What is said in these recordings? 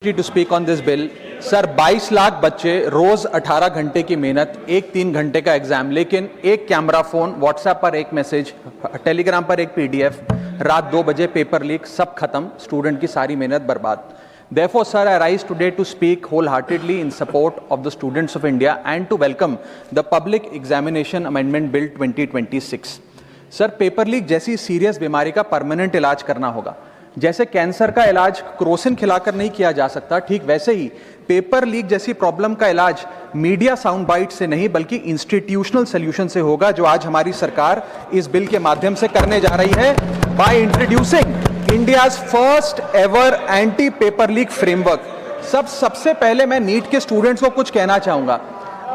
To speak on this bill. Sir 22 lakh बच्चे, रोज 18 घंटे की मेहनत, एक 3 घंटे का एग्जाम, लेकिन एक कैमरा फोन, व्हाट्सएप पर एक मैसेज, टेलीग्राम पर एक पीडीएफ, रात 2 बजे पेपर लीक, सब खत्म, स्टूडेंट की सारी मेहनत बर्बाद। Therefore, sir, I rise today to speak wholeheartedly in support of the students of India and to welcome the Public Examination Amendment Bill 2026. Sir, paper leak जैसी सीरियस बीमारी का परमानेंट इलाज करना होगा। जैसे कैंसर का इलाज क्रोसिन खिलाकर नहीं किया जा सकता, ठीक वैसे ही पेपर लीक जैसी प्रॉब्लम का इलाज मीडिया साउंड बाइट से नहीं बल्कि इंस्टीट्यूशनल सॉल्यूशन से होगा, जो आज हमारी सरकार इस बिल के माध्यम से करने जा रही है by introducing India's first ever anti paper leak framework. सबसे पहले मैं नीट के स्टूडेंट्स को कुछ कहना चाहूंगा।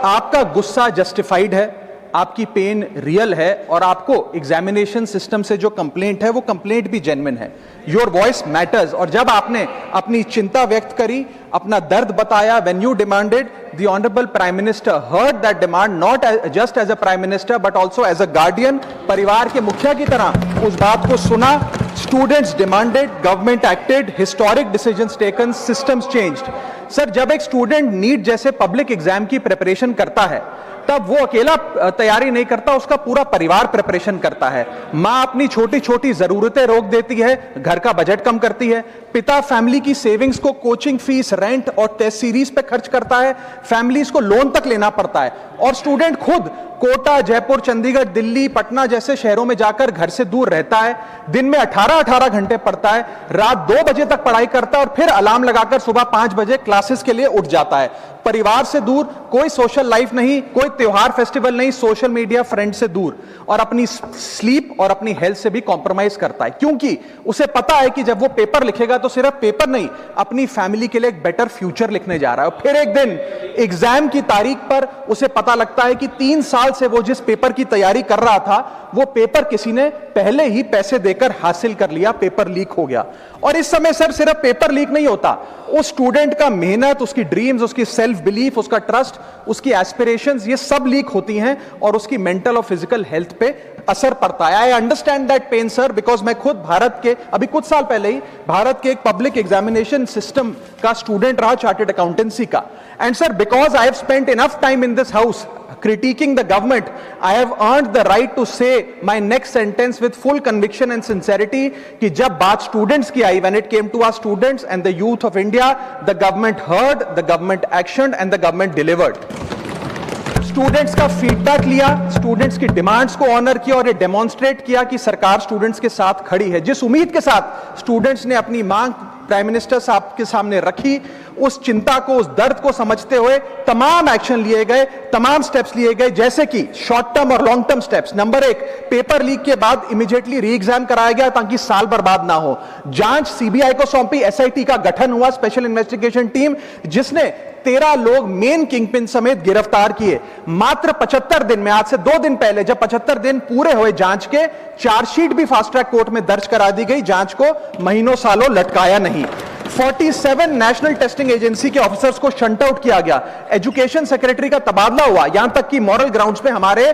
आपका गुस्सा जस्टिफाइड है, आपकी पेन रियल है और आपको एग्जामिनेशन सिस्टम से जो कंप्लेंट है वो कंप्लेंट भी जेन्युइन है। Your voice matters. और जब आपने अपनी चिंता व्यक्त करी, अपना दर्द बताया, when you demanded, the honourable prime minister heard that demand, not just as a prime minister but also as a guardian, परिवार के मुखिया की तरह उस बात को सुना। Students demanded, government acted, historic decisions taken, systems changed. Sir, जब एक स्टूडेंट नीट जैसे पब्लिक एग्जाम की प्रिपरेशन करता है तब वो अकेला तैयारी नहीं करता, उसका पूरा परिवार प्रिपरेशन करता है। माँ अपनी छोटी छोटी जरूरतें रोक देती है, घर का बजट कम करती है, पिता फैमिली की सेविंग्स को कोचिंग फीस, रेंट और टेस्ट सीरीज पे खर्च करता है, फैमिलीज को लोन तक लेना पड़ता है, और स्टूडेंट खुद कोटा, जयपुर, चंडीगढ़, दिल्ली, पटना जैसे शहरों में जाकर घर से दूर रहता है, दिन में 18-18 घंटे पढ़ता है, रात 2 बजे तक पढ़ाई करता है और फिर अलार्म लगाकर सुबह 5 बजे क्लासेस के लिए उठ जाता है। परिवार से दूर, कोई सोशल लाइफ नहीं, कोई त्योहार फेस्टिवल नहीं, सोशल मीडिया, फ्रेंड से दूर, और अपनी स्लीप और अपनी हेल्थ से भी कॉम्प्रोमाइज करता है, क्योंकि उसे पता है कि जब वो पेपर लिखेगा तो सिर्फ पेपर नहीं, अपनी फैमिली के लिए एक बेटर फ्यूचर लिखने जा रहा है। और फिर एक दिन एग्जाम की तारीख पर उसे पता लगता है कि 3 साल से वो जिस पेपर की तैयारी कर रहा था वो पेपर किसी ने पहले ही पैसे देकर हासिल कर लिया, पेपर लीक हो गया। और इस समय सर सिर्फ पेपर लीक नहीं होता, उस स्टूडेंट का मेहनत, उसकी ड्रीम्स, उसकी सेल्फ बिलीफ, उसका ट्रस्ट, उसकी एस्पिरेशंस, ये सब लीक होती हैं और उसकी मेंटल और फिजिकल हेल्थ पे असर पड़ता है। I understand that pain sir, because मैं खुद भारत के अभी कुछ साल पहले ही भारत के एक पब्लिक एग्जामिनेशन सिस्टम का स्टूडेंट रहा, चार्टर्ड अकाउंटेंसी का। And sir, because I have spent enough time in this house critiquing the government, I have earned the right to say my next sentence with full conviction and sincerity कि जब बात students की आई, when it came to our students and the youth of India, the government heard, the government actioned and the government delivered. Students का feedback लिया, students की demands को honour किया और ये डेमोन्स्ट्रेट किया कि सरकार स्टूडेंट्स के साथ खड़ी है। जिस उम्मीद के साथ स्टूडेंट्स ने अपनी मांग प्राइम मिनिस्टर साहब के सामने रखी, उस चिंता को, उस दर्द को समझते हुए तमाम एक्शन लिए गए, तमाम स्टेप्स लिए गए, जैसे कि शॉर्ट टर्म और long term steps. Number 1, paper leak के बाद इमीडिएटली री एग्जाम कराया गया ताकि साल बर्बाद ना हो। जांच सीबीआई को सौंपी, एसआईटी का गठन हुआ, स्पेशल इन्वेस्टिगेशन टीम, जिसने 13 लोग मेन किंगपिन समेत गिरफ्तार किए। मात्र 75 दिन में, आज से 2 दिन पहले जब 75 दिन पूरे हुए जांच के, चार्जशीट भी फास्ट ट्रैक कोर्ट में दर्ज करा दी गई, जांच को महीनों सालों लटकाया नहीं। 47 नेशनल टेस्टिंग एजेंसी के ऑफिसर्स को शंट आउट किया गया, एजुकेशन सेक्रेटरी का तबादला हुआ, यहां तक कि मॉरल ग्राउंड्स पे हमारे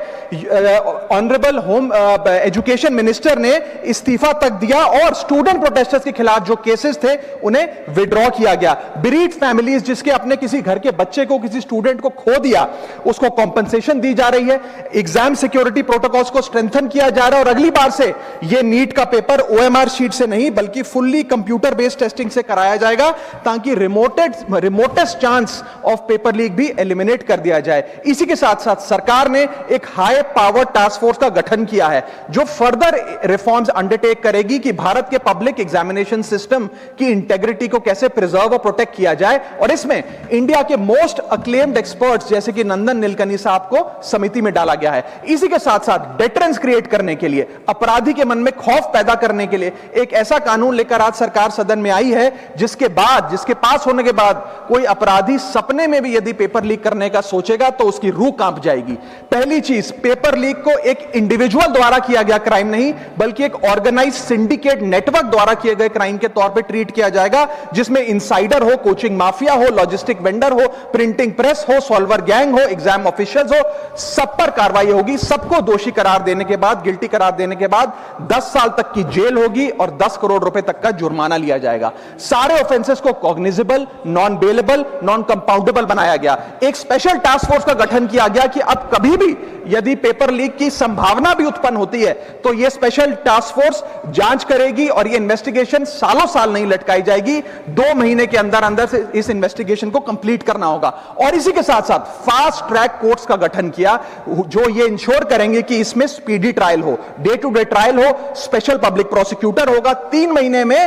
ऑनरेबल होम एजुकेशन मिनिस्टर ने इस्तीफा तक दिया और स्टूडेंट प्रोटेस्टर्स के खिलाफ जो केसेस थे उन्हें विड्रॉ किया गया। बीरीड फैमिलीज जिसके अपने किसी घर के बच्चे को, किसी स्टूडेंट को खो दिया, उसको कॉम्पनसेशन दी जा रही है। एग्जाम सिक्योरिटी प्रोटोकॉल्स को स्ट्रेंथन किया जा रहा है और अगली बार से यह नीट का पेपर ओएमआर शीट से नहीं बल्कि फुल्ली कंप्यूटर बेस्ड टेस्टिंग से कराया जाएगा ताकि remotest chance of paper leak भी एलिमिनेट कर दिया जाए। इसी के साथ साथ सरकार ने एक हाई पावर टास्क फोर्स का गठन किया है जो फर्दर रिफॉर्म्स अंडरटेक करेगी कि भारत के पब्लिक एग्जामिनेशन सिस्टम की इंटेग्रिटी को कैसे प्रिजर्व और प्रोटेक्ट किया जाए। और इसमें इंडिया के मोस्ट अक्लेम्ड एक्सपर्ट्स जैसे कि नंदन नीलकनी साहब को समिति में डाला गया है। इसी के साथ साथ डेटरेंस क्रिएट करने के लिए, अपराधी के मन में खौफ पैदा करने के लिए एक ऐसा कानून लेकर आज सरकार सदन में आई है जिसके पास होने के बाद कोई अपराधी सपने में भी यदि पेपर लीक करने का सोचेगा तो उसकी रूह कांप जाएगी। पहली चीज, पेपर लीक को एक इंडिविजुअल द्वारा किया गया क्राइम नहीं बल्कि एक ऑर्गेनाइज्ड सिंडिकेट नेटवर्क द्वारा किए गए क्राइम के तौर पे ट्रीट किया जाएगा, जिसमें इनसाइडर हो, कोचिंग माफिया हो, लॉजिस्टिक वेंडर हो, प्रिंटिंग प्रेस हो, सॉल्वर गैंग हो, एग्जाम ऑफिशियल्स हो, सब पर कार्रवाई होगी। सबको दोषी करार देने के बाद, गिल्टी करार देने के बाद 10 साल तक की जेल होगी और 10 करोड़ रुपए तक का जुर्माना लिया जाएगा। सारे सारे ऑफेंसेस को cognizable, non bailable, non compoundable बनाया गया। एक स्पेशल टास्क फोर्स का गठन किया गया कि अब कभी भी यदि पेपर लीक की संभावना भी उत्पन्न होती है तो यह स्पेशल टास्क फोर्स जांच करेगी और यह इन्वेस्टिगेशन सालों साल नहीं लटकाई जाएगी, 2 महीने के अंदर अंदर से इस इन्वेस्टिगेशन को कंप्लीट करना होगा। और इसी के साथ साथ फास्ट ट्रैक कोर्ट्स का गठन किया जो ये इंश्योर करेंगे कि इसमें स्पीडी ट्रायल हो, डे टू डे ट्रायल हो, स्पेशल पब्लिक प्रोसिक्यूटर होगा, 3 महीने में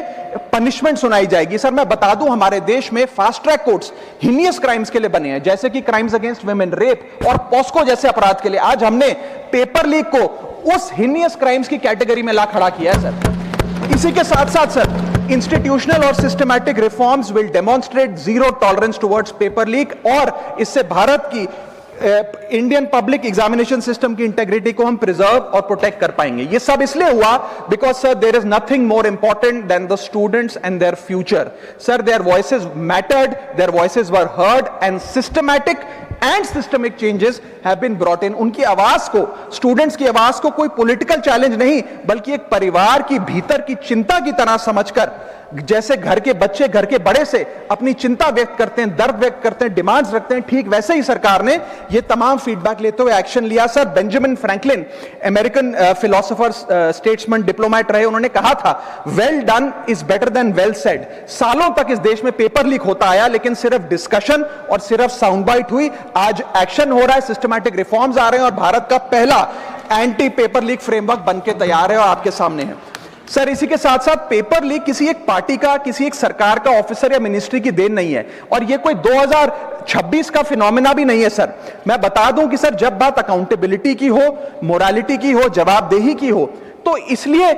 पनिशमेंट सुनाई जाएगी। सर मैं बता दूं, हमारे देश में fast track courts heinous crimes के लिए बने हैं, जैसे कि क्राइम्स अगेंस्ट वुमेन, रेप और पॉस्को जैसे अपराध के लिए। आज हमने पेपर लीक को उस हिनियस क्राइम्स की कैटेगरी में ला खड़ा किया है सर। इसी के साथ साथ सर इंस्टीट्यूशनल और systematic reforms will demonstrate zero tolerance towards paper leak, और इससे भारत की इंडियन पब्लिक एग्जामिनेशन सिस्टम की इंटेग्रिटी को हम प्रिजर्व और प्रोटेक्ट कर पाएंगे। ये सब इसलिए हुआ because sir there is nothing more important than the students and their future. Sir their voices mattered, their voices were heard and systematic and systemic changes have been brought in. उनकी आवाज को, students की आवाज को कोई political challenge नहीं बल्कि एक परिवार की भीतर की चिंता की तरह समझकर, जैसे घर के बच्चे घर के बड़े से अपनी चिंता व्यक्त करते हैं, दर्द व्यक्त करते हैं, डिमांड्स रखते हैं, ठीक वैसे ही सरकार ने ये तमाम फीडबैक लेते हुए एक्शन लिया। Sir Benjamin Franklin American philosopher, statesman, diplomat रहे, उन्होंने कहा था well done is better than well said. सालों तक इस देश में पेपर लीक होता आया लेकिन सिर्फ डिस्कशन और सिर्फ साउंड बाइट हुई। आज एक्शन हो रहा है, सिस्टमैटिक रिफॉर्म्स आ रहे हैं और भारत का पहला एंटी पेपर लीक फ्रेमवर्क बनके तैयार है और आपके सामने है। सर इसी के साथ साथ पेपर लीक किसी एक पार्टी का, किसी एक सरकार का ऑफिसर या मिनिस्ट्री की देन नहीं है और ये कोई 2026 का फिनोमेना भी नहीं है। सर मैं बता दूं कि सर जब बात अकाउंटेबिलिटी की हो, मोरालिटी की हो, जवाबदेही की हो, तो इसलिए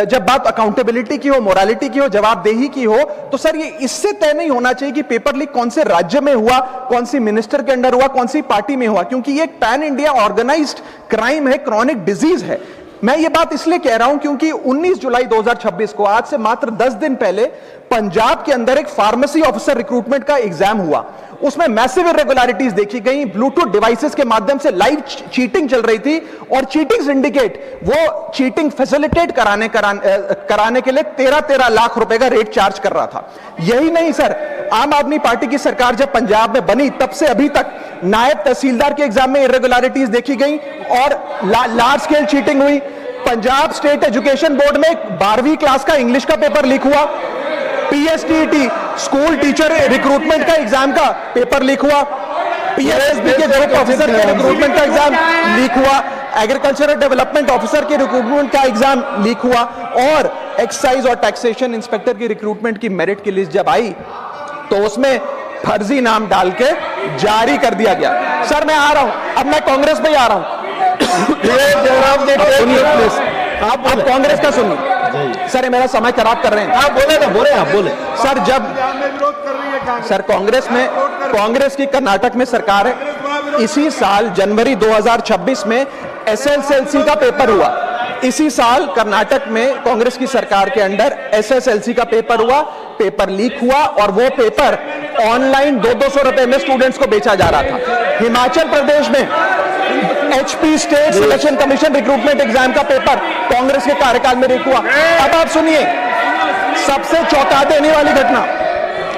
जब बात अकाउंटेबिलिटी की हो, मोरालिटी की हो, जवाबदेही की हो, तो सर ये इससे तय नहीं होना चाहिए कि पेपर लीक कौन से राज्य में हुआ, कौन सी मिनिस्टर के अंडर हुआ, कौन सी पार्टी में हुआ, क्योंकि ये एक पैन इंडिया ऑर्गेनाइज्ड क्राइम है, क्रॉनिक डिजीज है। मैं ये बात इसलिए कह रहा हूं क्योंकि 19 जुलाई 2026 को, आज से मात्र 10 दिन पहले, पंजाब के अंदर एक फार्मेसी ऑफिसर रिक्रूटमेंट का एग्जाम हुआ। उसमें मैसिव इरेगुलरिटीज देखी गई, ब्लूटूथ डिवाइसेस के माध्यम से लाइव चीटिंग चल रही थी और चीटिंग सिंडिकेट वो चीटिंग फैसिलिटेट कराने के लिए 13 लाख रुपए का रेट चार्ज कर रहा था। यही नहीं सर, आम आदमी पार्टी की सरकार जब पंजाब में बनी तब से अभी तक नायब तहसीलदार के एग्जाम में इरेगुलरिटीज देखी गई और लार्ज स्केल चीटिंग हुई। पंजाब स्टेट एजुकेशन बोर्ड में 12वीं क्लास का इंग्लिश का पेपर लीक हुआ, पीएसटीटी स्कूल टीचर रिक्रूटमेंट का एग्जाम का पेपर लीक हुआ, पीएसएसबी के ग्रुप ऑफिसर के रिक्रूटमेंट का एग्जाम लीक हुआ, एग्रीकल्चरल डेवलपमेंट ऑफिसर के रिक्रूटमेंट का एग्जाम लीक हुआ और एक्साइज और टैक्सेशन इंस्पेक्टर की रिक्रूटमेंट की मेरिट की लिस्ट जब आई तो उसमें फर्जी नाम डाल के जारी कर दिया गया। सर मैं आ रहा हूं, अब मैं कांग्रेस में ही आ रहा हूं। आप कांग्रेस का सुनिए सर, ये मेरा समय खराब कर रहे हैं। आप बोले ना, बोले आप बोले। सर जब सर कांग्रेस की कर्नाटक में सरकार है, इसी साल जनवरी 2026 में एसएसएलसी का पेपर हुआ। इसी साल कर्नाटक में कांग्रेस की सरकार के अंडर एसएसएलसी का पेपर हुआ, पेपर लीक हुआ और वो पेपर ऑनलाइन 200 रुपए में स्टूडेंट्स को बेचा जा रहा था। हिमाचल प्रदेश में HP state selection commission recruitment exam का पेपर कांग्रेस के कार्यकाल में लीक हुआ। अब आप सुनिए सबसे चौंका देने वाली घटना,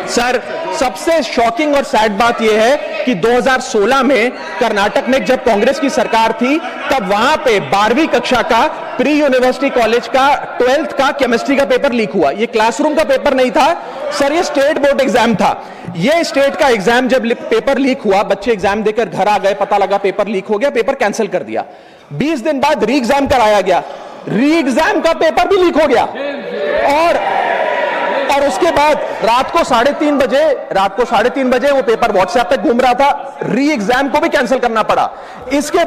सर सबसे शॉकिंग और सैड बात यह है कि 2016 में कर्नाटक में जब कांग्रेस की सरकार थी तब वहां पे 12वीं कक्षा का प्री यूनिवर्सिटी कॉलेज का 12th का केमिस्ट्री का पेपर लीक हुआ। ये क्लासरूम का पेपर नहीं था सर, ये स्टेट बोर्ड एग्जाम था। ये स्टेट का एग्जाम जब पेपर लीक हुआ, बच्चे एग्जाम देकर घर आ गए, पता लगा पेपर लीक हो गया, पेपर कैंसिल कर दिया। 20 दिन बाद री एग्जाम कराया गया, री एग्जाम का पेपर भी लीक हो गया और उसके बाद रात को 3:30 बजे वो पेपर व्हाट्सएप पे घूम रहा था, री एग्जाम को भी कैंसिल करना पड़ा। इसके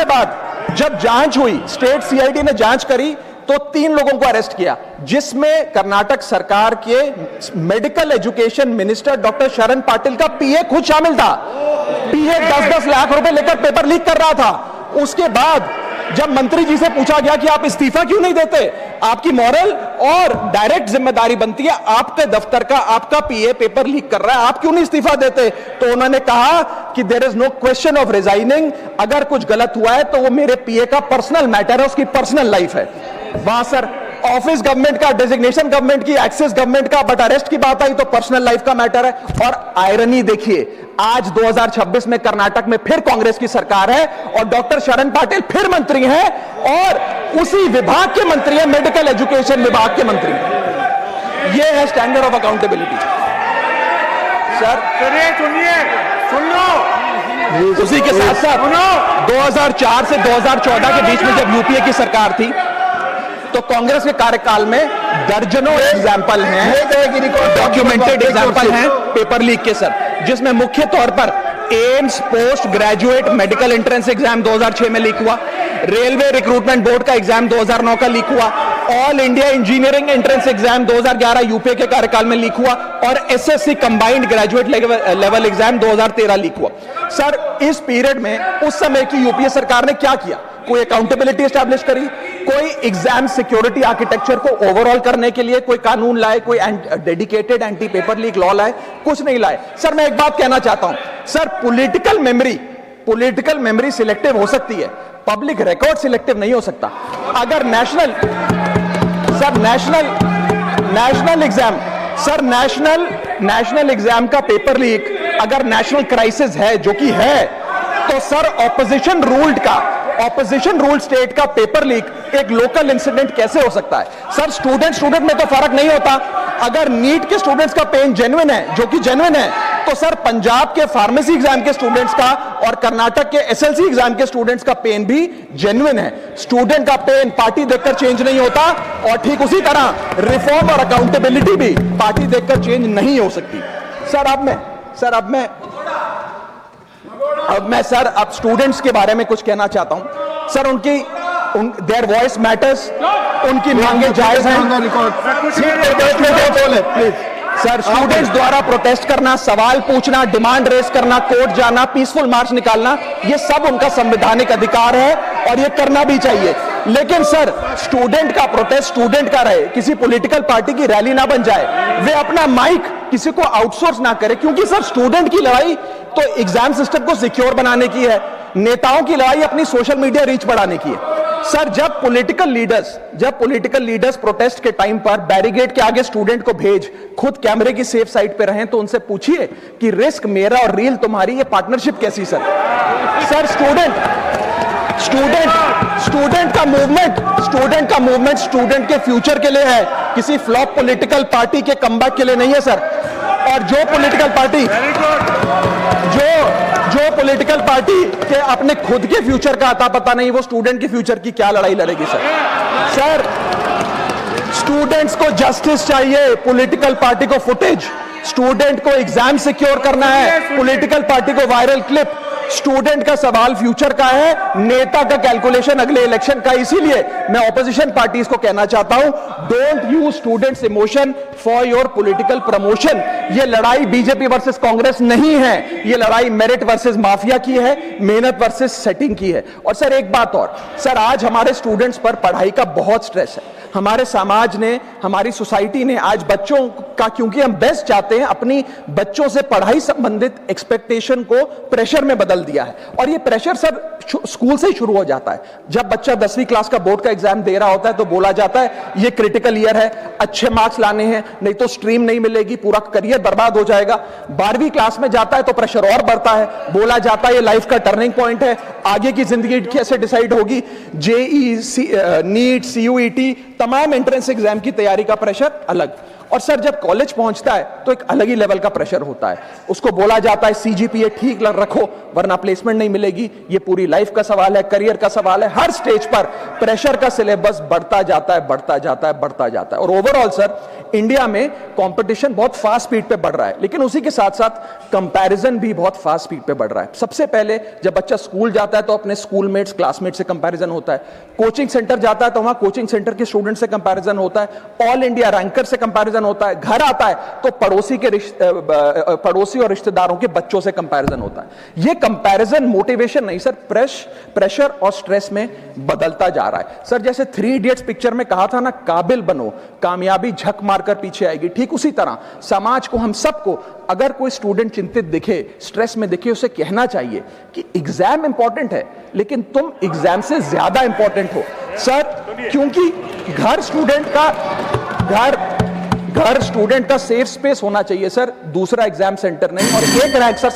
बाद जब जांच हुई, स्टेट सीआईडी ने जांच करी तो 3 लोगों को अरेस्ट किया, जिसमें कर्नाटक सरकार के मेडिकल एजुकेशन मिनिस्टर डॉक्टर शरण पाटिल का पीए खुद शामिल था। पीए 10-10 लाख रुपए लेकर पेपर लीक कर रहा था। उसके बाद जब मंत्री जी से पूछा गया कि आप इस्तीफा क्यों नहीं देते, आपकी मॉरल और डायरेक्ट जिम्मेदारी बनती है, आपके दफ्तर का आपका पीए पेपर लीक कर रहा है, आप क्यों नहीं इस्तीफा देते, तो उन्होंने कहा कि there is no question of resigning, अगर कुछ गलत हुआ है तो वो मेरे पीए का पर्सनल मैटर है, उसकी पर्सनल लाइफ है। वहां सर ऑफिस गवर्नमेंट का, डेजिग्नेशन गवर्नमेंट की, एक्सेस गवर्नमेंट का, बट अरेस्ट की बात आई तो पर्सनल लाइफ का मैटर है। और आयरनी देखिए, आज 2026 में कर्नाटक में फिर कांग्रेस की सरकार है और डॉक्टर शरण पाटिल फिर मंत्री हैं और उसी विभाग के मंत्री हैं, मेडिकल एजुकेशन विभाग के मंत्री। ये है स्टैंडर्ड ऑफ अकाउंटेबिलिटी। सर सुनिए, सुन लो। उसी के साथ साथ 2004 से 2014 के बीच में जब यूपीए की सरकार थी तो कांग्रेस के कार्यकाल में दर्जनों एग्जाम्पल हैं, डॉक्यूमेंटेड एग्जाम्पल हैं पेपर लीक के सर, जिसमें मुख्य तौर पर AIIMS post graduate medical entrance exam 2006 में लीक हुआ, रेलवे रिक्रूटमेंट बोर्ड का एग्जाम 2009 का लीक हुआ, all India engineering entrance exam 2011 UPA के कार्यकाल में लीक हुआ और SSC combined graduate level exam 2013 leak हुआ। सर इस पीरियड में उस समय की यूपीए सरकार ने क्या किया? कोई अकाउंटेबिलिटी एस्टैब्लिश करी, कोई एग्जाम सिक्योरिटी आर्किटेक्चर को ओवरऑल करने के लिए कोई कानून लाए, कोई dedicated anti paper leak law लाए? कुछ नहीं लाए। सर मैं एक बात कहना चाहता हूं, सर पॉलिटिकल मेमोरी सिलेक्टिव हो सकती है, पब्लिक रिकॉर्ड सिलेक्टिव नहीं हो सकता। अगर नेशनल एग्जाम का पेपर लीक अगर नेशनल क्राइसिस है, जो कि है, तो सर ऑपोजिशन रूल्ड स्टेट का पेपर लीक एक लोकल इंसिडेंट कैसे हो सकता है? सर स्टूडेंट में तो फर्क नहीं होता। अगर नीट के स्टूडेंट्स का पेन जेन्युइन है, जो कि जेन्युइन है, तो सर पंजाब के फार्मेसी एग्जाम के स्टूडेंट्स का और कर्नाटक के एसएलसी एग्जाम के स्टूडेंट्स का पेन भी जेन्युइन है। स्टूडेंट का पेन पार्टी देखकर चेंज नहीं होता और ठीक उसी तरह रिफॉर्म और अकाउंटेबिलिटी भी पार्टी देखकर चेंज नहीं हो सकती। अब मैं स्टूडेंट्स के बारे में कुछ कहना चाहता हूं। सर देयर वॉइस मैटर्स, उनकी मांगे जायज हैं। सर स्टूडेंट्स द्वारा प्रोटेस्ट करना, सवाल पूछना, डिमांड रेज करना, कोर्ट जाना, पीसफुल मार्च निकालना, ये सब उनका संवैधानिक अधिकार है और ये करना भी चाहिए। लेकिन सर स्टूडेंट का प्रोटेस्ट स्टूडेंट का रहे, किसी पॉलिटिकल पार्टी की रैली ना बन जाए, वे अपना माइक किसी को आउटसोर्स ना करे, क्योंकि सर स्टूडेंट की लड़ाई तो एग्जाम सिस्टम को सिक्योर बनाने की है, नेताओं की लड़ाई अपनी सोशल मीडिया रीच बढ़ाने की है। सर जब पॉलिटिकल लीडर्स प्रोटेस्ट के टाइम पर बैरिकेड के आगे स्टूडेंट को भेज खुद कैमरे की सेफ साइड पे रहें, तो उनसे पूछिए कि रिस्क मेरा और रील तुम्हारी, ये पार्टनरशिप कैसी? सर स्टूडेंट का मूवमेंट स्टूडेंट के फ्यूचर के लिए है, किसी फ्लॉप पॉलिटिकल पार्टी के कमबैक के लिए नहीं है सर। और जो पॉलिटिकल पार्टी के अपने खुद के फ्यूचर का आता पता नहीं, वो स्टूडेंट के फ्यूचर की क्या लड़ाई लड़ेगी? सर स्टूडेंट्स को जस्टिस चाहिए, पॉलिटिकल पार्टी को फुटेज। स्टूडेंट को एग्जाम सिक्योर करना है, पॉलिटिकल पार्टी को वायरल क्लिप। स्टूडेंट का सवाल फ्यूचर का है, नेता का कैलकुलेशन अगले इलेक्शन का। इसीलिए मैं ऑपोजिशन पार्टीज को कहना चाहता हूं, don't use students emotion for your political promotion. ये लड़ाई बीजेपी वर्सेस कांग्रेस नहीं है, ये लड़ाई मेरिट वर्सेस माफिया की है, मेहनत वर्सेस सेटिंग की है। और सर एक बात और, सर आज हमारे स्टूडेंट्स पर पढ़ाई का बहुत स्ट्रेस है। हमारे समाज ने, हमारी सोसाइटी ने आज बच्चों का, क्योंकि हम बेस्ट चाहते हैं, अपनी बच्चों से पढ़ाई संबंधित एक्सपेक्टेशन को प्रेशर में बदल दिया है। और ये प्रेशर सर स्कूल से ही शुरू हो जाता है। जब बच्चा 10वीं क्लास का बोर्ड का एग्जाम दे रहा होता है तो बोला जाता है ये क्रिटिकल ईयर है, अच्छे मार्क्स लाने हैं, नहीं तो स्ट्रीम नहीं मिलेगी, पूरा करियर बर्बाद हो जाएगा। 12वीं क्लास में जाता है तो प्रेशर और बढ़ता है, बोला जाता है ये लाइफ का टर्निंग पॉइंट है, आगे की जिंदगी कैसे डिसाइड होगी। जेई, नीट, सीयूईटी, तमाम एंट्रेंस एग्जाम की तैयारी का प्रेशर अलग। और सर जब कॉलेज पहुंचता है तो एक अलग ही लेवल का प्रेशर होता है। उसको बोला जाता है सीजीपीए ठीक रखो वरना प्लेसमेंट नहीं मिलेगी। ये पूरी लाइफ का सवाल है, करियर का सवाल है। हर स्टेज पर प्रेशर का सिलेबस बढ़ता जाता है। और ओवरऑल सर इंडिया में कंपटीशन बहुत फास्ट स्पीड पे बढ़ रहा है, लेकिन उसी के साथ साथ कंपैरिजन भी बहुत फास्ट स्पीड पे बढ़ रहा है। सबसे पहले जब बच्चा स्कूल जाता है तो अपने स्कूलमेट्स, क्लासमेट से कंपैरिजन होता है। कोचिंग सेंटर जाता है तो वहां कोचिंग सेंटर के स्टूडेंट से कंपैरिजन होता है। ऑल इंडिया रैंकर से कंपैरिजन कंपैरिजन होता है, घर आता है तो पड़ोसी और रिश्तेदारों के बच्चों से कंपैरिजन होता है। ये कंपैरिजन मोटिवेशन नहीं सर, प्रेशर और स्ट्रेस में बदलता जा रहा है। सर जैसे 3 इडियट्स पिक्चर में कहा था ना, काबिल बनो, कामयाबी झक मारकर पीछे आएगी, ठीक उसी तरह समाज को, हम सबको, अगर कोई स्टूडेंट चिंतित दिखे, स्ट्रेस में दिखे, उसे कहना चाहिए कि एग्जाम इंपॉर्टेंट है लेकिन तुम एग्जाम से ज्यादा इंपॉर्टेंट हो सर, क्योंकि घर स्टूडेंट का सेफ स्पेस होना चाहिए सर, दूसरा एग्जाम सेंटर नहीं। और एक रैंक सर,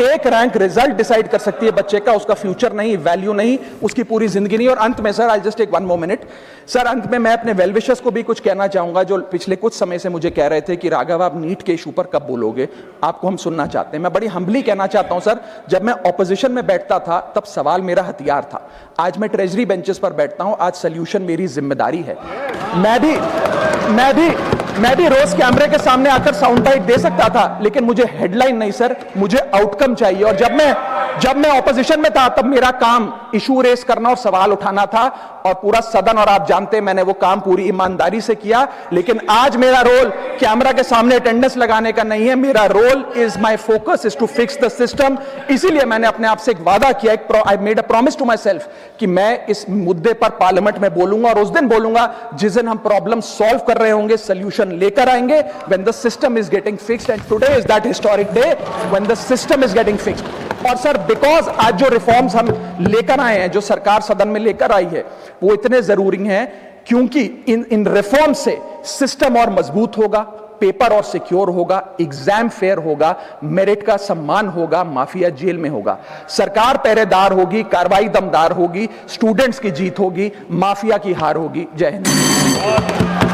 एक रैंक रिजल्ट डिसाइड कर सकती है बच्चे का, उसका फ्यूचर नहीं, वैल्यू नहीं, उसकी पूरी जिंदगी नहीं। और अंत में sir, I just take 1 more minute sir, अंत में मैं अपने वेल विशर्स को भी कुछ कहना चाहूंगा जो पिछले कुछ समय से मुझे कह रहे थे कि राघव आप नीट के इशू पर कब बोलोगे, आपको हम सुनना चाहते हैं। मैं बड़ी हम्बली कहना चाहता हूं सर, जब मैं ऑपोजिशन में बैठता था तब सवाल मेरा हथियार था, आज मैं ट्रेजरी बेंचेस पर बैठता हूं, आज सोल्यूशन मेरी जिम्मेदारी है। मैं भी रोज कैमरे के सामने आकर साउंड बाइट दे सकता था, लेकिन मुझे हेडलाइन नहीं सर, मुझे आउटकम चाहिए। और जब मैं ऑपोजिशन में था तब मेरा काम इशू रेस करना और सवाल उठाना था, और पूरा सदन, और आप जानते हैं मैंने वो काम पूरी ईमानदारी से किया। लेकिन आज मेरा रोल कैमरा के सामने अटेंडेंस लगाने का नहीं है, मेरा role is, my focus is to fix the system. इसीलिए मैंने अपने आप से एक वादा किया, I made a promise to myself कि मैं इस मुद्दे पर पार्लियामेंट में बोलूंगा, और उस दिन बोलूंगा जिस दिन हम प्रॉब्लम सॉल्व कर रहे होंगे, सोल्यूशन लेकर आएंगे, when the system is getting fixed. And today is that historic day when the system is getting fixed. और सर, बिकॉज आज जो रिफॉर्म्स हम लेकर आए हैं, जो सरकार सदन में लेकर आई है, वो इतने जरूरी हैं क्योंकि इन रिफॉर्म से सिस्टम और मजबूत होगा, पेपर और सिक्योर होगा, एग्जाम फेयर होगा, मेरिट का सम्मान होगा, माफिया जेल में होगा, सरकार पहरेदार होगी, कार्रवाई दमदार होगी, स्टूडेंट्स की जीत होगी, माफिया की हार होगी। जय हिंद।